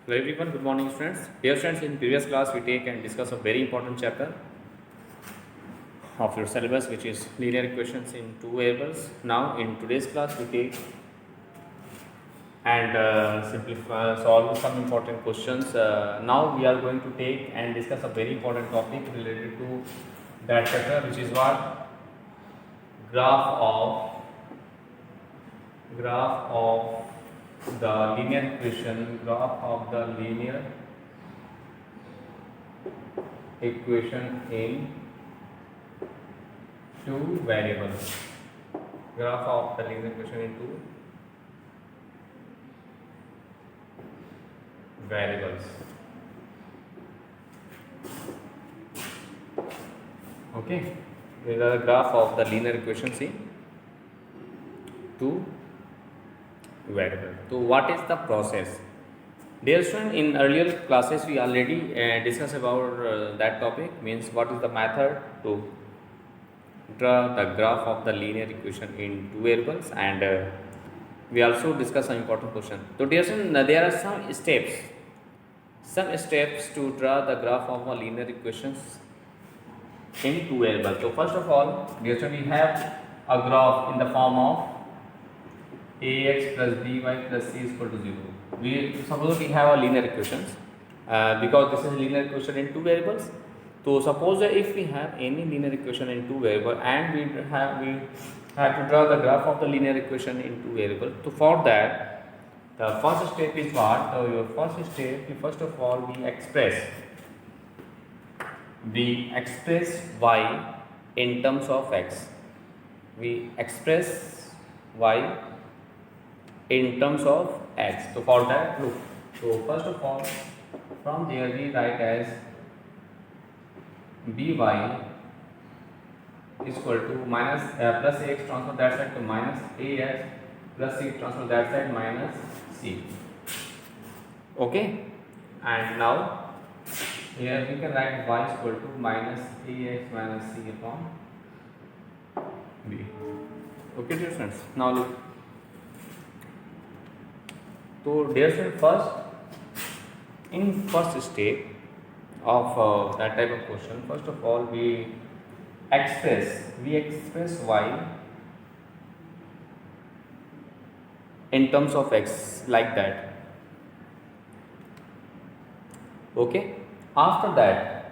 Hello everyone, good morning students. Dear students, in previous class we take and discuss a very important chapter of your syllabus, which is linear equations in two variables. Now in today's class we take and simplify, solve some important questions. Now we are going to take and discuss a very important topic related to that chapter, which is what? Graph of the linear equation, graph of the linear equation in two variables. Graph of the linear equation in two variables. Okay, this is the graph of the linear equations in two variables. So what is the process? Dear student, in earlier classes we already discussed about that topic, means what is the method to draw the graph of the linear equation in two variables, and we also discussed some important question. So dear student, there are some steps to draw the graph of a linear equations in two variables. So first of all, dear student, we have a graph in the form of ax plus by plus c is equal to 0. We suppose we have a linear equations because this is a linear equation in two variables. So suppose that if we have any linear equation in two variables and we have to draw the graph of the linear equation in two variables. So for that, the first step is what? So your first step, first of all, we express y in terms of x. We express y in terms of x. So for that, look. So first of all, from there we write as by is equal to minus plus ax transfer that side to minus as plus c transfer that side minus c. Okay, and now here we can write y is equal to minus ax minus c upon b. Okay, dear friends. Now look. So dear friend, first step of that type of question, first of all we express y in terms of x like that. Okay, after that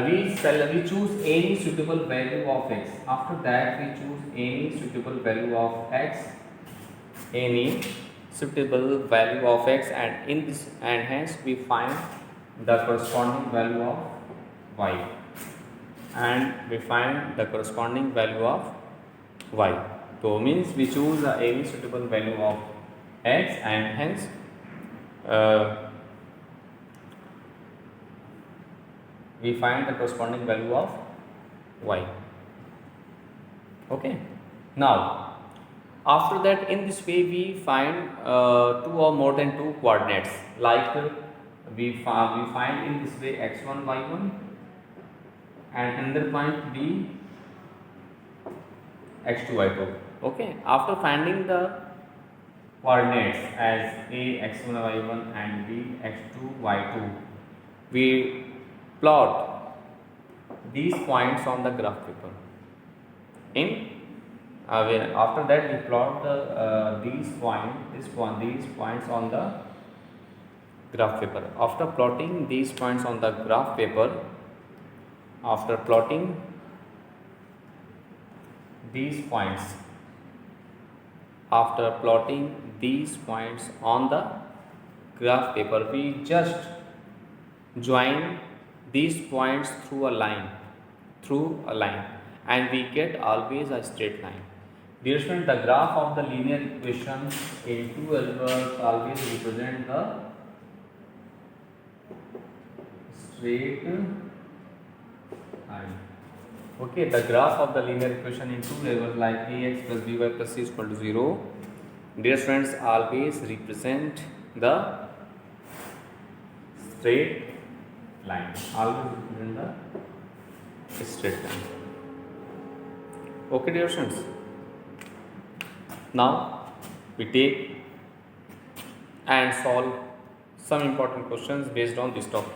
we choose any suitable value of x. After that we choose any suitable value of x, and hence we find the corresponding value of y, So means we choose any suitable value of x, and hence we find the corresponding value of y. Okay, now after that, in this way we find two or more than two coordinates, like we find in this way x1 y1 and another point b x2 y2. Okay, after finding the coordinates as a x1 y1 and b x2 y2, we plot these points on the graph paper. After that we plot these points on the graph paper. After plotting these points on the graph paper, we just join these points through a line, and we get always a straight line. Dear student, the graph of the linear equation in two variables always represent the straight line. Okay, the graph of the linear equation in two variables like ax plus by plus c is equal to 0, dear friends, always represent the straight line. Okay, dear friends. Now we take and solve some important questions based on this topic.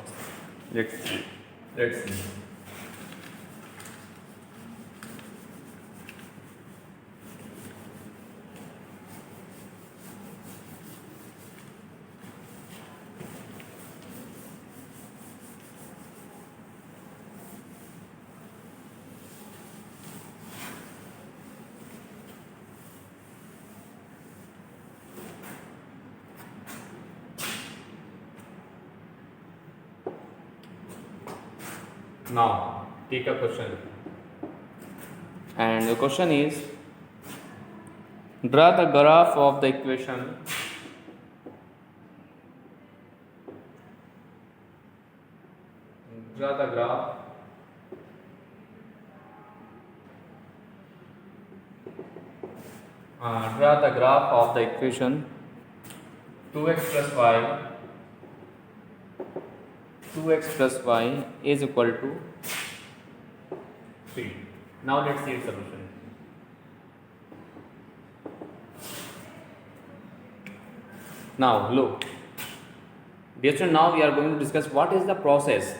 Let's see. Now, take a question. And the question is, draw the graph of the equation draw the graph of the equation 2x plus y is equal to 3. Now let's see its solution. Now look, dear student, now we are going to discuss what is the process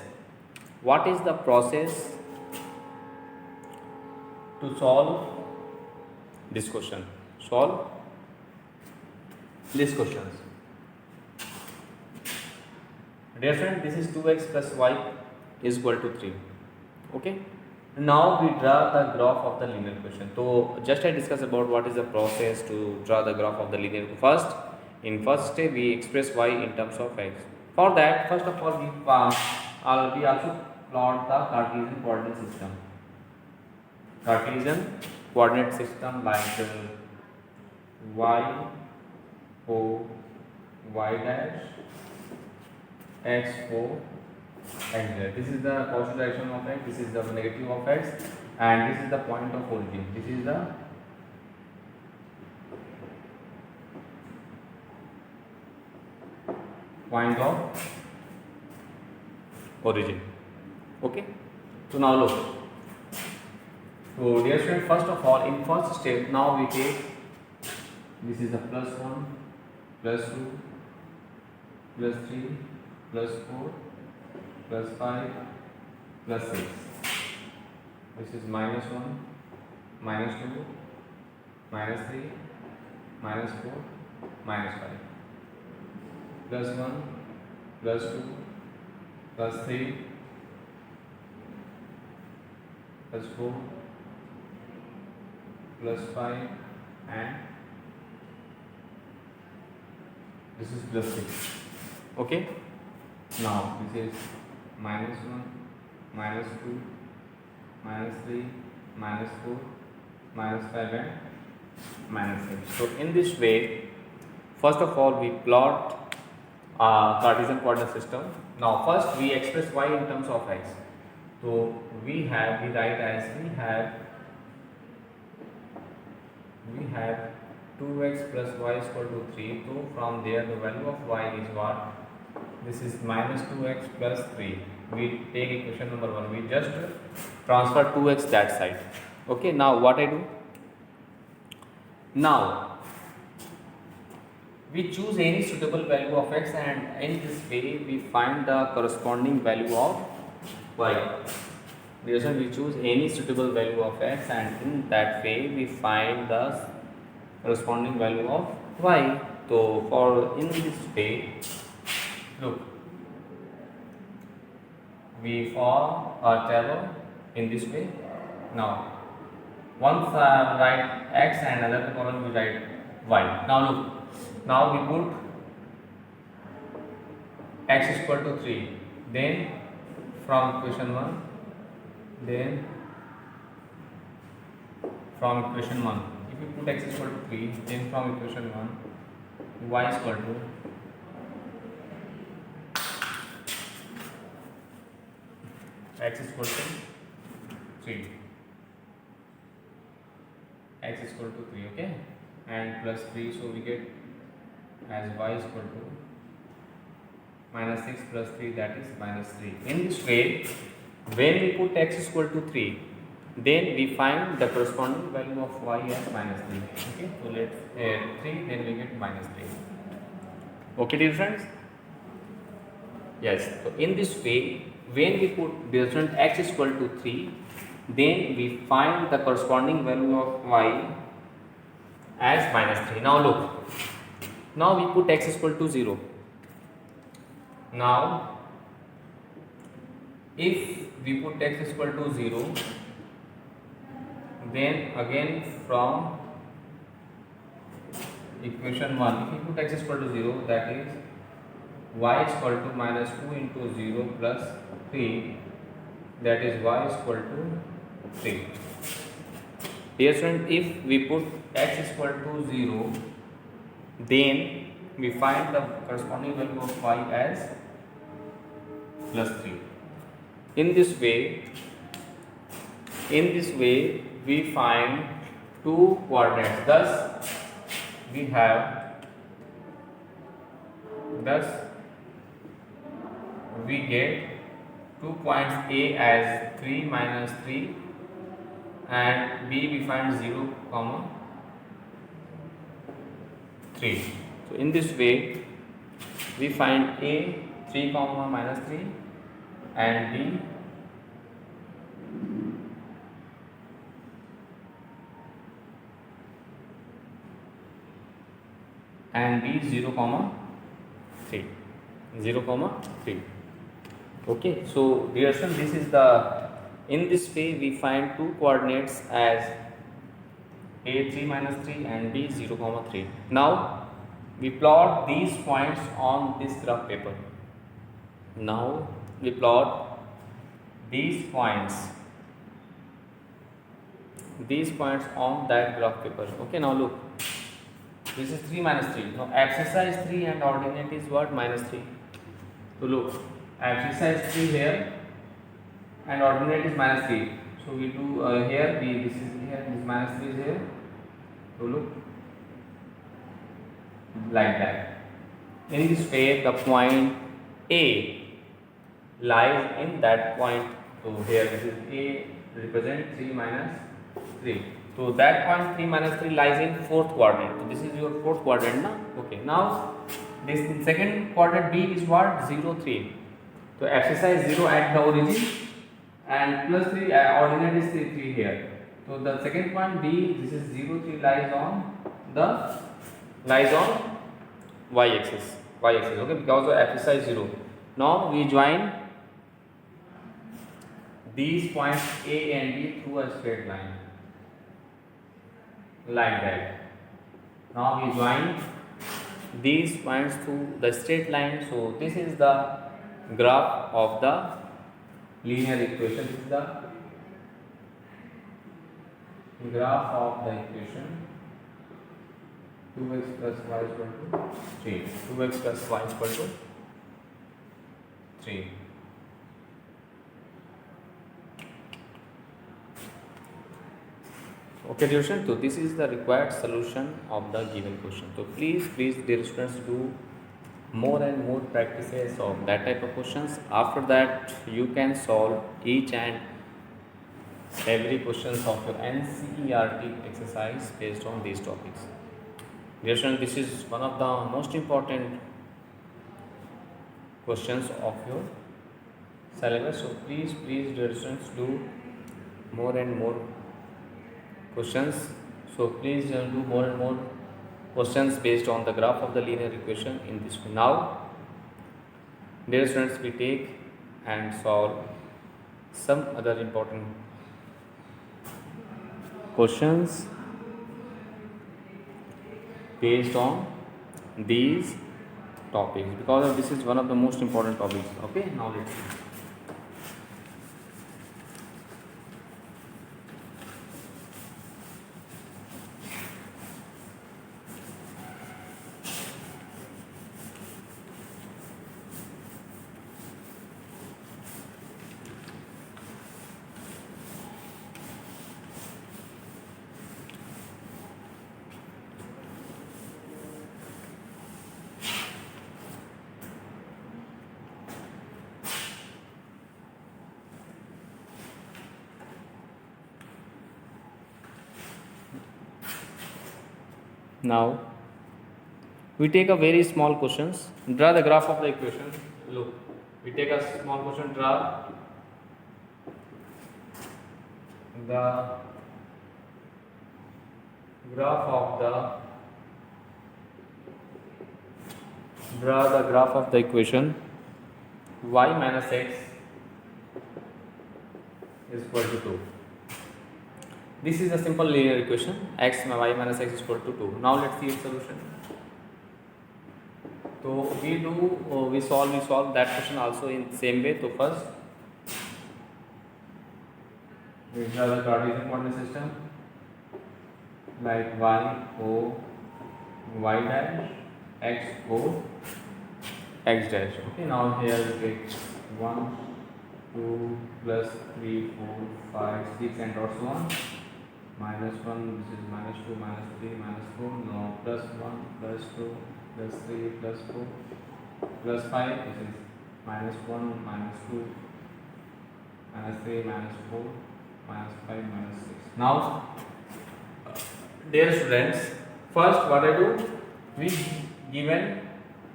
to solve this question. Solve these questions. Dear student, this is 2x plus y is equal to 3. Okay. Now we draw the graph of the linear equation. So just I discuss about what is the process to draw the graph of the linear equation. In first step we express y in terms of x. For that, first of all we also plot the Cartesian coordinate system. Cartesian coordinate system like y, o, y dash, x, o, and z. This is the positive direction of x, this is the negative of x, and this is the point of origin. This is the point of origin. Okay. So now look. So dear student, first of all, in first step, now we take this is the plus 1, plus 2, plus 3, plus 4, plus 5, plus 6. This is minus 1, minus 2, minus 3, minus 4, minus 5. Plus 1, plus 2, plus 3, plus 4, plus 5, and this is plus 6. Okay. Now this is minus 1, minus 2, minus 3, minus 4, minus 5, and minus 6. So in this way, first of all we plot Cartesian coordinate system. Now first we express y in terms of x. So we have 2x plus y is equal to 3. So from there the value of y is what? This is minus 2x plus 3. We take equation number 1. We just transfer 2x that side. Okay. Now what I do? Now we choose any suitable value of x, and in this way we find the corresponding value of y. We choose any suitable value of x, and in that way we find the corresponding value of y. So for in this way, look, we form a table in this way. Now once write x and another column we write y. Now look. Now we put x is equal to 3. Then from equation 1, then from equation 1, if you put x is equal to 3, then from equation 1, y is equal to x is equal to 3. X is equal to 3, okay, and plus 3, so we get as y is equal to minus 6 plus 3, that is minus 3. In this way, when we put x is equal to 3, then we find the corresponding value of y as minus 3. Okay, so let's 3, then we get minus 3. Okay, dear friends. Yes. So in this way, when we put distant x is equal to 3, then we find the corresponding value of y as minus 3. Now look, now we put x is equal to 0. Now if we put x is equal to 0, then again from equation 1, if we put x is equal to 0, that is y is equal to minus 2 into 0 plus 3, that is y is equal to 3. Dear student, if we put x is equal to 0, then we find the corresponding value of y as plus 3. In this way we find two coordinates. Thus we get 2 points A as 3 minus 3 and B we find 0 comma 3. So in this way we find A 3 comma minus 3 and B and B 0 comma 3. Okay, so dear student, this is the, in this way we find two coordinates as A 3 minus 3 and B 0 comma 3. Now we plot these points on this graph paper. Now we plot these points on that graph paper. Okay, now look, this is 3 minus 3. Now abscissa is 3 and ordinate is what? Minus 3. So look, abscissa is 3 here and ordinate is minus 3. So we do here, this is here, this minus 3 is here. So look, like that. In this way the point A lies in that point. So here this is A represent 3 minus 3. So that point 3 minus 3 lies in fourth quadrant. So this is your fourth quadrant now. Okay, now this second quadrant B is what? 0, 3. So abscissa is 0 at the origin and plus 3 ordinate is 3 here. So the second point B, this is 0, 3 lies on y-axis. Okay, because the abscissa is 0. Now we join these points A and B through a straight line, like that. Now we join these points through the straight line. So this is the graph of the linear equation. This is the graph of the equation 2x plus y is equal to 3. 2x plus y is equal to 3. Okay, dear students, so this is the required solution of the given question. So please dear students, do more and more practices of that type of questions. After that you can solve each and every questions of your NCERT exercise based on these topics. Dear students, this is one of the most important questions of your syllabus. So please dear students, do more and more questions. So please do more and more questions based on the graph of the linear equation in this way. Now dear students, we take and solve some other important questions based on these topics, because this is one of the most important topics. Okay, now let's see. Now we take a very small questions. Draw the graph of the equation. Look, We take a small question, draw the graph of the equation y minus x is equal to 2. This is a simple linear equation, x y minus x is equal to 2. Now let's see its solution. So we solve that question also in same way. So first we draw the Cartesian coordinate system like y o y dash, x o x dash. Okay, now here we take 1, 2 plus 3, 4, 5, 6 and also on. Minus 1, this is minus 2, minus 3, minus 4, no, plus 1, plus 2, plus 3, plus 4, plus 5, this is minus 1, minus 2, minus 3, minus 4, minus 5, minus 6. Now, dear students, first what I do, we given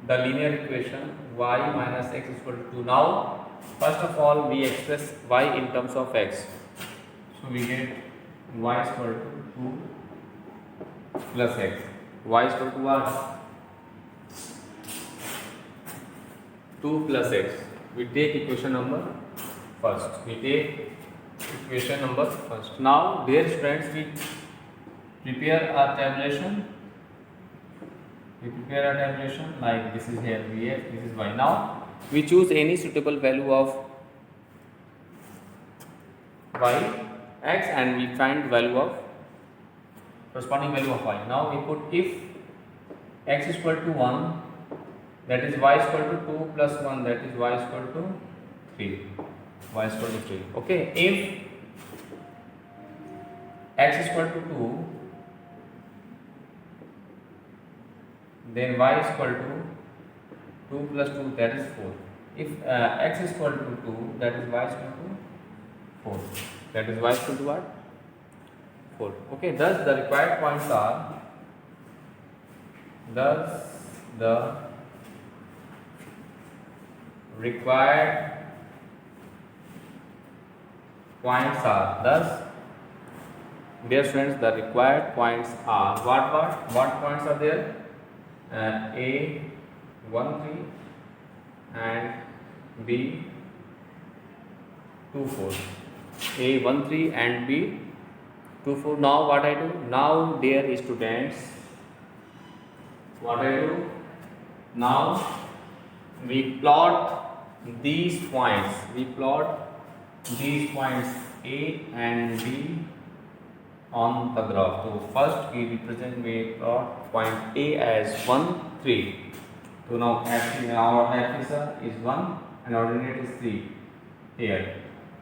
the linear equation y minus x is equal to 2. Now, first of all, we express y in terms of x. So, we get y is equal to 2 plus x. Y is equal to what? 2 plus x. We take equation number first. Now, dear students, we prepare a tabulation. Like this is here vx, this is y. Now, we choose any suitable value of y, x, and we find value of corresponding value of y. Now we put if x is equal to 1, that is y is equal to 2 plus 1, that is y is equal to 3. Y is equal to 3. Okay, if x is equal to 2, then y is equal to 2 plus 2, that is 4. If x is equal to 2, that is y is equal to 4. That is y is equal to what? 4. Okay, thus the required points are, thus dear students, the required points are what points are there? A 1 3 and B 2 4. A 1 3 and B 2 4. Now what I do? Now dear students, what I do? Now we plot these points. A and B on the graph. So first we plot point A as 1 3. So now our axis is 1 and ordinate is 3 here.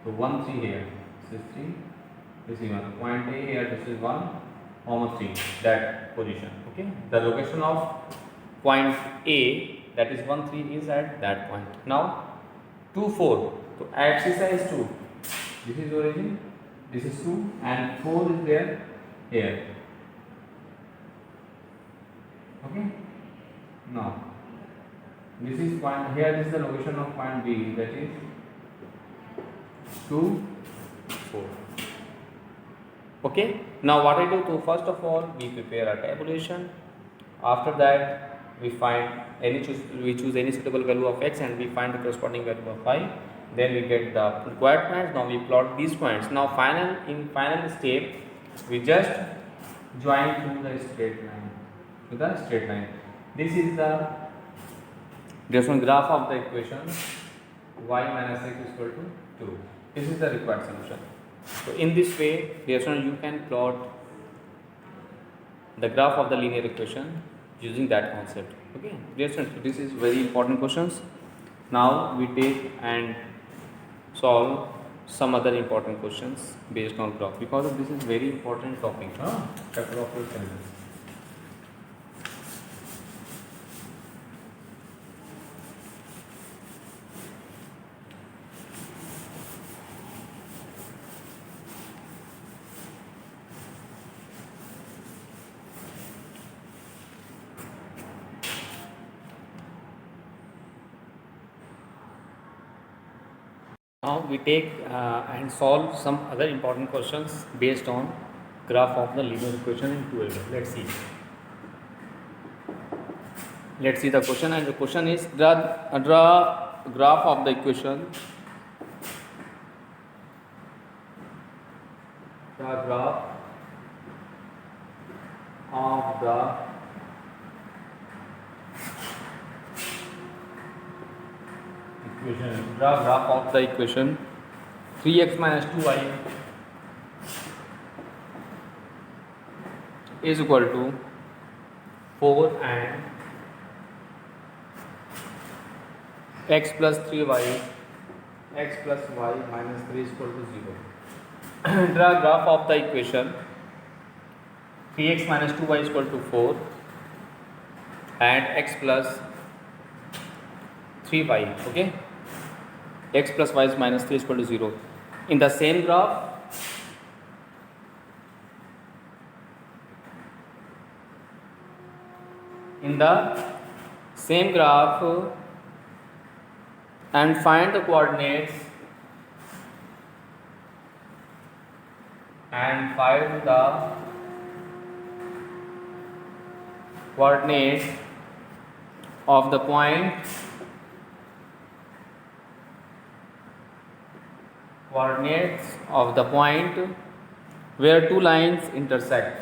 So 1 3 here. This is 3. This is 1. Point A here. This is 1, 3. That position. Okay. The location of point A, that is 1 3, is at that point. Now 2 4. So axis is 2. This is origin. This is 2 and 4 is there here. Okay. Now this is point here. This is the location of point B, that is 2 4. Okay. Now what I do? So first of all, we prepare a tabulation. After that, we choose any suitable value of x and we find the corresponding value of y. Then we get the required points. Now we plot these points. Now in final step, we just join through the straight line. This is the different graph of the equation y minus x is equal to 2. This is the required solution. So in this way, you can plot the graph of the linear equation using that concept. Okay, this is very important questions. Now we take and solve some other important questions based on graph, because this is very important topic. Chapter of your syllabus. Now we take and solve some other important questions based on graph of the linear equation in 2L. Let's see. Let's see the question, and the question is draw graph of the equation. The graph of the equation. Draw graph of the equation 3x minus 2y is equal to 4 and x plus 3y, x plus y minus 3 is equal to 0. Draw graph of the equation 3x minus 2y is equal to 4 and x plus 3y, okay, x plus y is minus 3 is equal to 0. In the same graph, and find the coordinates of the point where two lines intersect.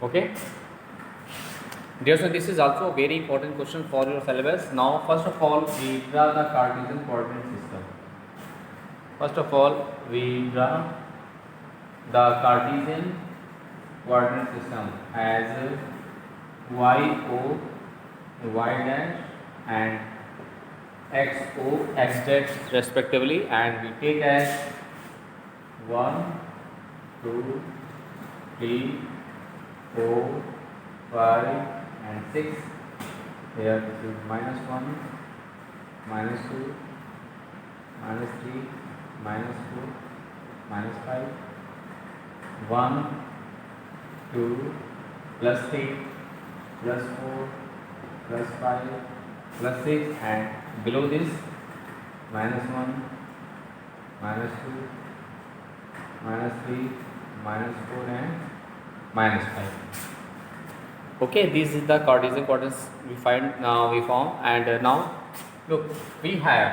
Okay. Dear students, this is also a very important question for your syllabus. Now, first of all, we draw the Cartesian coordinate system. First of all, we draw the Cartesian coordinate system as y-o, y dash, and x-o, x dash respectively, and we take as 1, 2, 3, 4, 5 and 6. Here this is minus 1, minus 2, minus 3, minus 4, minus 5, 1, 2, plus 3, plus 4, plus 5, plus 6, and below this minus 1, minus 2, minus 3, minus 4 and minus 5. Okay, this is the Cartesian coordinates we form, and now look, we have,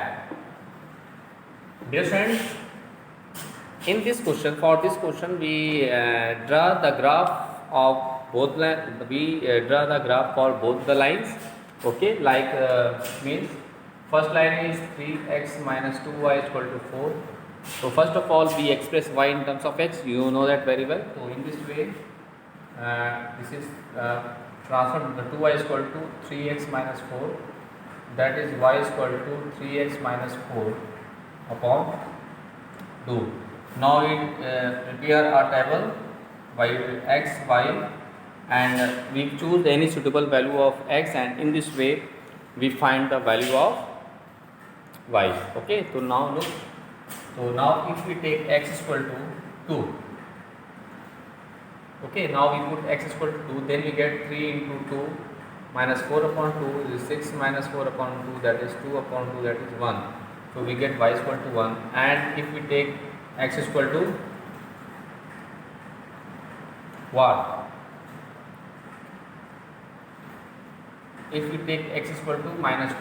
dear friends, in this question, for this question we draw the graph of both draw the graph for both the lines. Okay, like means first line is 3x minus 2y is equal to 4. So first of all we express y in terms of x, you know that very well. So in this way, this is transformed, the 2y is equal to 3x minus 4, that is y is equal to 3x minus 4 upon 2. Now we prepare a table by x, y, and we choose any suitable value of x, and in this way we find the value of y. Okay, so now look, so now if we take x is equal to 2, okay, now we put x is equal to 2, then we get 3 into 2 minus 4 upon 2 is 6 minus 4 upon 2, that is 2 upon 2, that is 1. So we get y is equal to 1, and if we take x is equal to what? If we take x is equal to minus 2,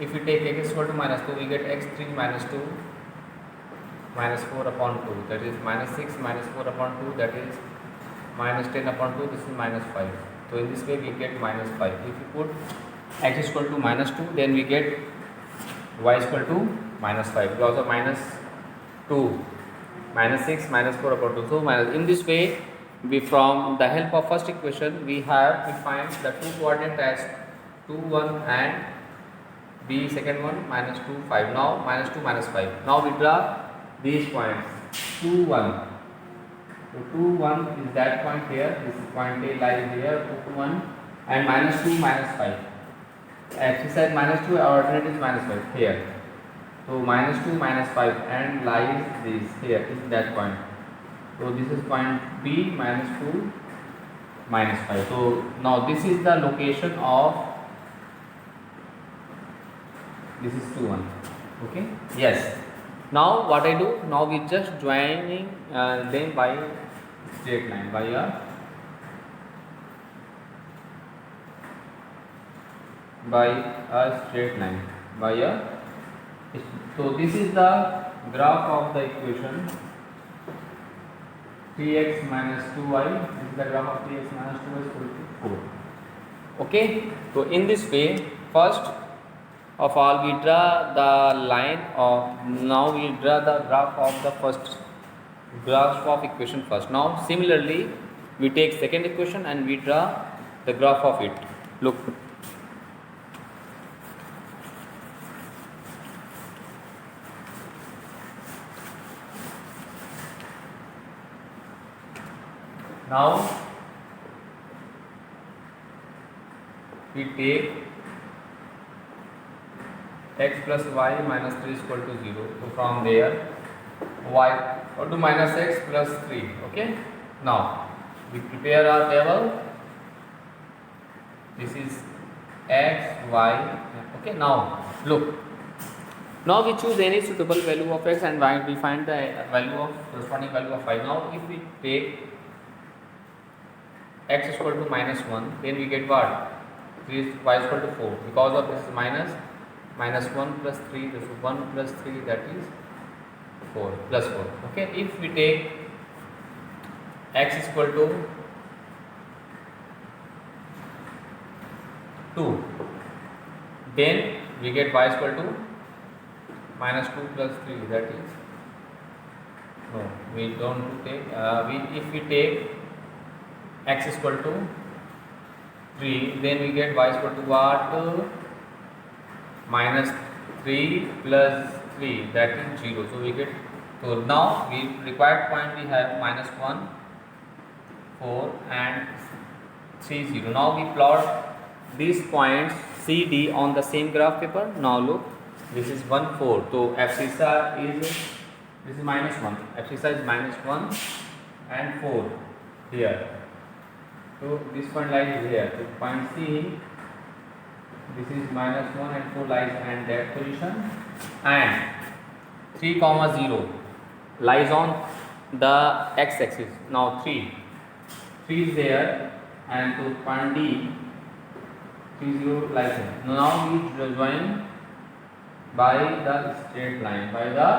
if we take x is equal to minus 2, we get x3 minus 2 minus 4 upon 2, that is minus 6 minus 4 upon 2, that is minus 10 upon 2, this is minus 5. So in this way we get minus 5. If we put x is equal to minus 2, then we get y is equal to minus 5, because of minus 2, minus 6 minus 4 upon 2. So minus, in this way we, from the help of first equation, we find the two coordinate as 2 1 and the second one minus 2 5. Now minus 2 minus 5. Now we draw these points 2 1. So 2 1 is that point here. This point A lies here. 2 1 and minus 2 minus 5. Actually said minus 2, our alternate is minus 5 here. So -2, -5 and lies this here is that point. So this is point B, -2, -5. So now this is the location of, this is 2, 1. Okay, yes. Now what I do, now we just joining them by straight line, by a straight line, by a, so this is the graph of the equation 3x minus 2y. This is the graph of 3x minus 2y is equal to 4. Okay, so in this way, first of all we draw the line of, now we draw the graph of the first graph of equation first. Now similarly we take second equation and we draw the graph of it. Look, now we take x plus y minus 3 is equal to 0. So from there y equal to minus x plus 3. Okay, now we prepare our table. This is x, y. Okay, now look, now we choose any suitable value of x and y. We find the value of corresponding value of y. Now if we take x is equal to -1, then we get what? 3 is, y is equal to 4. Because of this minus 1 plus 3, this is 1 plus 3, that is 4 plus 4. Okay, if we take x is equal to 2, then we get y is equal to -2 plus 3, that is, no, we don't take, if we take x is equal to 3, then we get y is equal to what? -3 plus 3, that is 0. So we get, so now we required point we have -1, 4 and 3, 0. Now we plot these points C, D on the same graph paper. Now look, this is 1, 4. So abscissa is, this is -1. Abscissa is -1 and 4 here. So this point lies here. So point C, this is -1 and 4 lies in that position, and 3, 0 lies on the x-axis. Now 3 is there, and to point D, 3, 0 lies here. Now we join by the straight line, by the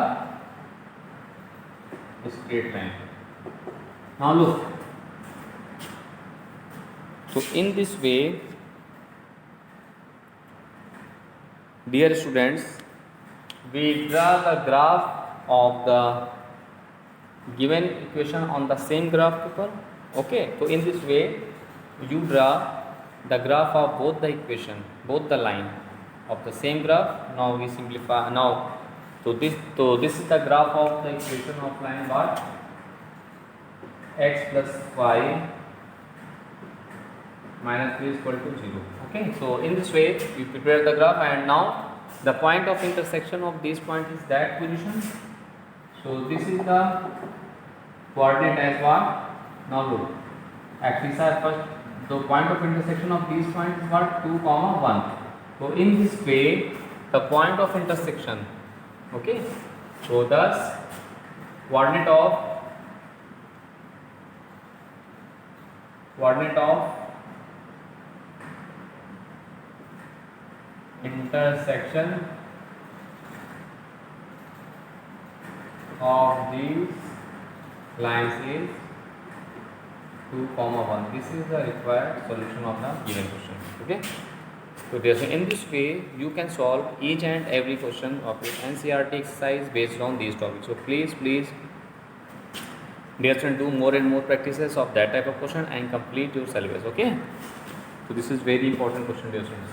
straight line. Now look, so in this way, dear students, we draw the graph of the given equation on the same graph paper. Okay, so in this way you draw the graph of both the equation, both the line of the same graph. Now we simplify. Now, so this is the graph of the equation of line what? X plus y minus 3 is equal to 0. Okay, so in this way we prepare the graph, and now the point of intersection of these points is that position. So this is the coordinate as what? Now look, abscissa first, the point of intersection of these points is what? 2, 1. So in this way the point of intersection, okay, so thus coordinate of intersection of these lines is 2, 1. This is the required solution of the given question. Okay, so in this way you can solve each and every question of your NCERT exercise based on these topics. So please dear students, do more and more practices of that type of question and complete your syllabus. Okay, so this is very important question, dear students.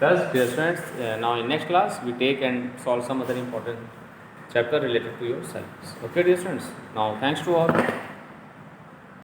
Thus, dear students, now in next class we take and solve some other important chapter related to your science. Okay, dear students. Now, thanks to all.